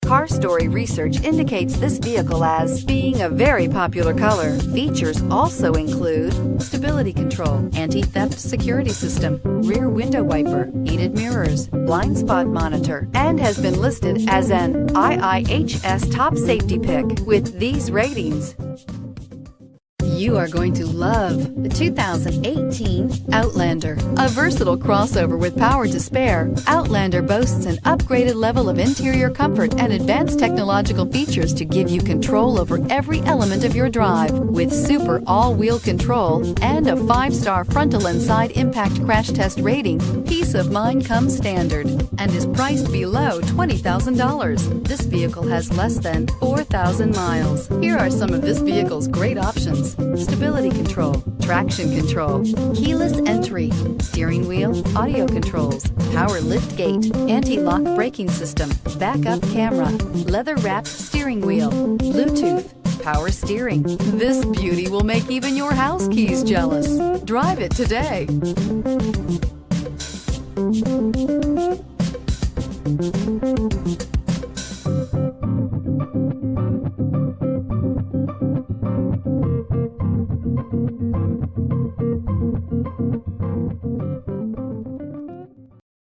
Car Story research indicates this vehicle as being a very popular color. Features also include stability control, anti-theft security system, rear window wiper, heated mirrors, blind spot monitor, and has been listed as an IIHS top safety pick. With these ratings, you are going to love the 2018 Outlander. A versatile crossover with power to spare, Outlander boasts an upgraded level of interior comfort and advanced technological features to give you control over every element of your drive. With super all-wheel control and a 5-star frontal and side impact crash test rating, peace of mind comes standard and is priced below $20,000. This vehicle has less than 4,000 miles. Here are some of this vehicle's great options: stability control, traction control, keyless entry, steering wheel audio controls, power lift gate, anti-lock braking system, backup camera, leather-wrapped steering wheel, Bluetooth, power steering. This beauty will make even your house keys jealous. Drive it today.